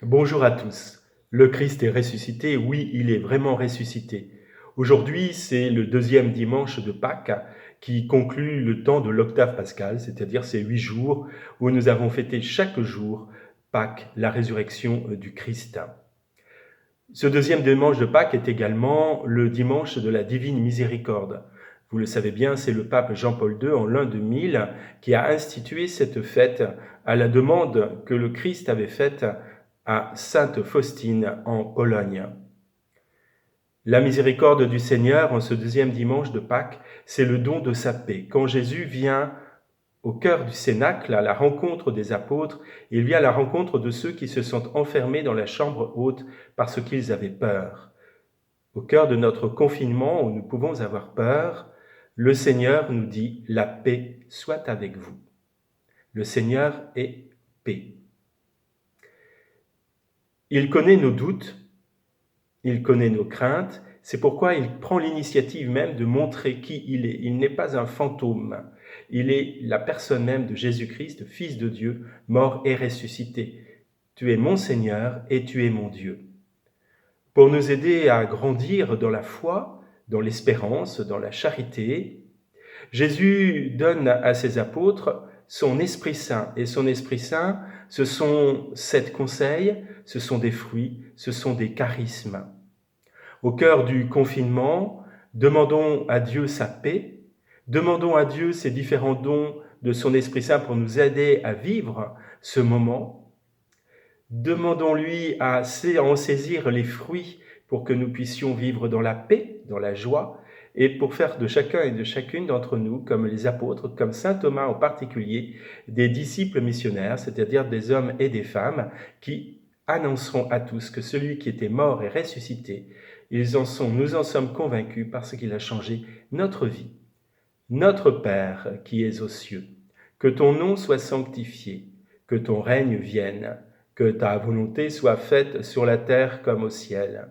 Bonjour à tous. Le Christ est ressuscité, oui, il est vraiment ressuscité. Aujourd'hui, c'est le deuxième dimanche de Pâques qui conclut le temps de l'octave pascale, c'est-à-dire ces 8 jours où nous avons fêté chaque jour Pâques, la résurrection du Christ. Ce deuxième dimanche de Pâques est également le dimanche de la divine miséricorde. Vous le savez bien, c'est le pape Jean-Paul II, en l'an 2000, qui a institué cette fête à la demande que le Christ avait faite à Sainte Faustine en Pologne. La miséricorde du Seigneur en ce deuxième dimanche de Pâques, c'est le don de sa paix. Quand Jésus vient au cœur du cénacle, à la rencontre des apôtres, il vient à la rencontre de ceux qui se sont enfermés dans la chambre haute parce qu'ils avaient peur. Au cœur de notre confinement où nous pouvons avoir peur, le Seigneur nous dit « La paix soit avec vous ». Le Seigneur est paix. Il connaît nos doutes, il connaît nos craintes, c'est pourquoi il prend l'initiative même de montrer qui il est. Il n'est pas un fantôme, il est la personne même de Jésus-Christ, Fils de Dieu, mort et ressuscité. Tu es mon Seigneur et tu es mon Dieu. Pour nous aider à grandir dans la foi, dans l'espérance, dans la charité, Jésus donne à ses apôtres son Esprit Saint. Et son Esprit Saint, ce sont 7 conseils, ce sont des fruits, ce sont des charismes. Au cœur du confinement, demandons à Dieu sa paix, demandons à Dieu ses différents dons de son Esprit Saint pour nous aider à vivre ce moment. Demandons-lui à en saisir les fruits pour que nous puissions vivre dans la paix, dans la joie, et pour faire de chacun et de chacune d'entre nous, comme les apôtres, comme saint Thomas en particulier, des disciples missionnaires, c'est-à-dire des hommes et des femmes qui annonceront à tous que celui qui était mort est ressuscité. Nous en sommes convaincus parce qu'il a changé notre vie. Notre Père qui es aux cieux, que ton nom soit sanctifié, que ton règne vienne, que ta volonté soit faite sur la terre comme au ciel.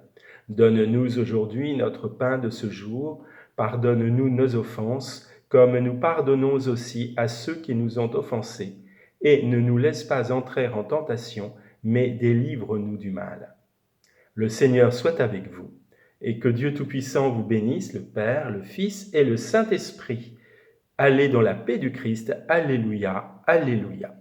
Donne-nous aujourd'hui notre pain de ce jour, pardonne-nous nos offenses, comme nous pardonnons aussi à ceux qui nous ont offensés, et ne nous laisse pas entrer en tentation, mais délivre-nous du mal. Le Seigneur soit avec vous, et que Dieu Tout-Puissant vous bénisse, le Père, le Fils et le Saint-Esprit. Allez dans la paix du Christ. Alléluia, Alléluia.